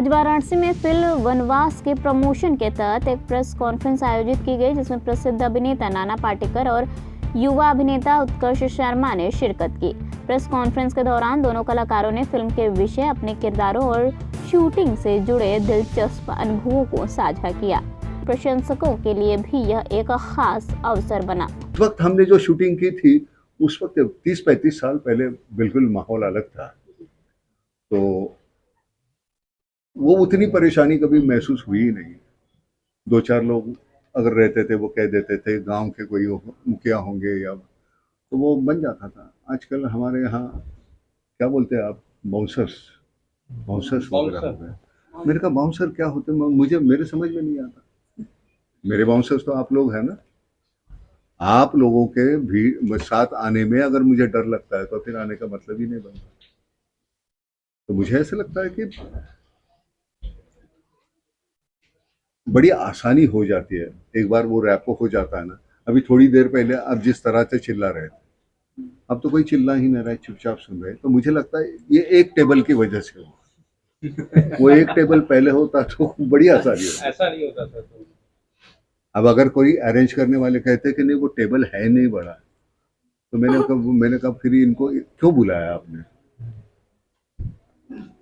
आज वाराणसी में फिल्म वनवास के प्रमोशन के तहत एक प्रेस कॉन्फ्रेंस आयोजित की गई, जिसमें प्रसिद्ध अभिनेता नाना पाटेकर और युवा अभिनेता उत्कर्ष शर्मा ने शिरकत की। प्रेस कॉन्फ्रेंस के दौरान दोनों कलाकारों ने फिल्म के विषय, अपने किरदारों और शूटिंग से जुड़े दिलचस्प अनुभवों को साझा किया। प्रशंसकों के लिए भी यह एक खास अवसर बना। उस वक्त हमने जो शूटिंग की थी, उस वक्त 30-35 साल पहले बिल्कुल माहौल अलग था, तो वो उतनी परेशानी कभी महसूस हुई ही नहीं। 2-4 लोग अगर रहते थे, वो कह देते थे गांव के कोई मुखिया होंगे, या तो वो बन जाता था। आजकल हमारे यहाँ क्या बोलते हैं आप, बाउंसर्स बाउंसर्स वगैरह हो गए। मैंने कहा बाउंसर क्या होते हैं, मुझे मेरे समझ में नहीं आता। मेरे बाउंसर्स तो आप लोग हैं ना। आप लोगों के भी साथ आने में अगर मुझे डर लगता है तो फिर आने का मतलब ही नहीं बनता। तो मुझे ऐसा लगता है कि बड़ी आसानी हो जाती है, एक बार वो रैपो हो जाता है ना। अभी थोड़ी देर पहले आप जिस तरह से चिल्ला रहे थे, अब तो कोई चिल्ला ही नहीं रहा है, चुपचाप सुन रहे। तो मुझे लगता है ये एक टेबल की वजह से हो। वो एक टेबल पहले होता तो बड़ी आसानी होती। ऐसा नहीं होता था तो। अब अगर कोई अरेंज करने वाले कहते कि नहीं वो टेबल है नहीं बड़ा, तो मैंने कहा फिर इनको क्यों बुलाया आपने।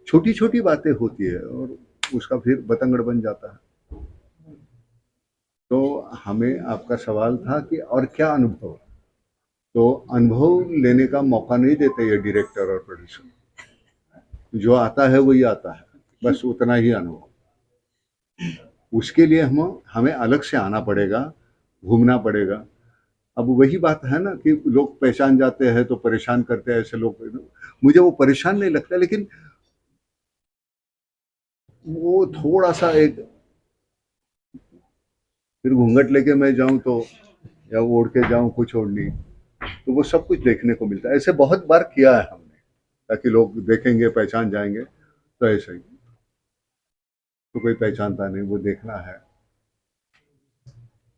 छोटी छोटी बातें होती है और उसका फिर बतंगड़ बन जाता है। तो हमें आपका सवाल था कि और क्या अनुभव, तो अनुभव लेने का मौका नहीं देते ये डायरेक्टर और प्रोड्यूसर। जो आता है वही आता है, बस उतना ही अनुभव। उसके लिए हमें अलग से आना पड़ेगा, घूमना पड़ेगा। अब वही बात है ना कि लोग पहचान जाते हैं तो परेशान करते हैं ऐसे लोग। मुझे वो परेशान नहीं लगता, लेकिन वो थोड़ा सा एक, फिर घूंघट लेके मैं जाऊं तो, या ओढ़ के जाऊं कुछ ओढ़नी, तो वो सब कुछ देखने को मिलता है। ऐसे बहुत बार किया है हमने, ताकि लोग देखेंगे पहचान जाएंगे। तो ऐसे ही तो कोई पहचानता नहीं, वो देखना है।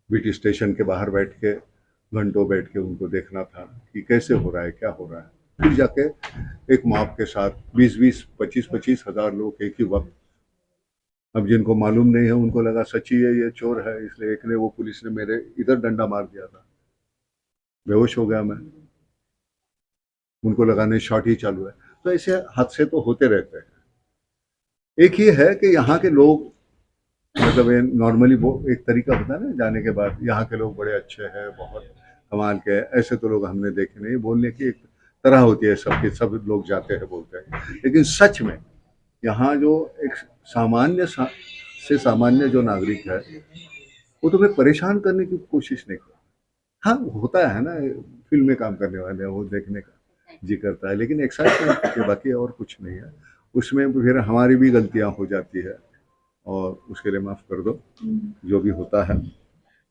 बीटी स्टेशन के बाहर बैठ के घंटों बैठ के उनको देखना था कि कैसे हो रहा है, क्या हो रहा है। फिर जाके एक मॉब के साथ 20-20, 25-25 हजार लोग एक ही वक्त। अब जिनको मालूम नहीं है उनको लगा सच्ची है ये चोर है, इसलिए एक ने, वो पुलिस ने मेरे इधर डंडा मार दिया था, बेहोश हो गया मैं। उनको लगा नहीं शॉट ही चालू है। तो ऐसे हादसे तो होते रहते हैं। एक ही है कि यहाँ के लोग, मतलब नॉर्मली वो एक तरीका होता है ना जाने के बाद, यहाँ के लोग बड़े अच्छे हैं, बहुत कमाल के हैं, ऐसे तो लोग हमने देखे नहीं। बोलने की एक तरह होती है सबकी, सब लोग जाते हैं बोलते हैं, लेकिन सच में यहाँ जो एक से सामान्य जो नागरिक है, वो तुम्हें परेशान करने की कोशिश नहीं करता। हाँ होता है ना, फील्ड में काम करने वाले वो देखने का जी करता है, लेकिन एक्साइटमेंट के बाकी और कुछ नहीं है। उसमें फिर हमारी भी गलतियां हो जाती है, और उसके लिए माफ़ कर दो, जो भी होता है।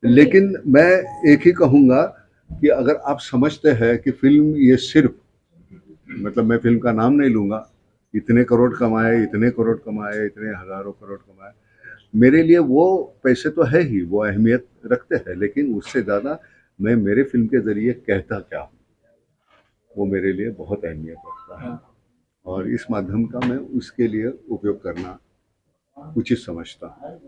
लेकिन मैं एक ही कहूँगा कि अगर आप समझते हैं कि फ़िल्म ये सिर्फ, मतलब मैं फ़िल्म का नाम नहीं लूँगा, इतने करोड़ कमाए, इतने करोड़ कमाए, इतने हज़ारों करोड़ कमाए, मेरे लिए वो पैसे तो है ही, वो अहमियत रखते हैं, लेकिन उससे ज़्यादा मैं मेरे फ़िल्म के ज़रिए कहता क्या हूँ, वो मेरे लिए बहुत अहमियत रखता है। और इस माध्यम का मैं उसके लिए उपयोग करना उचित समझता हूँ।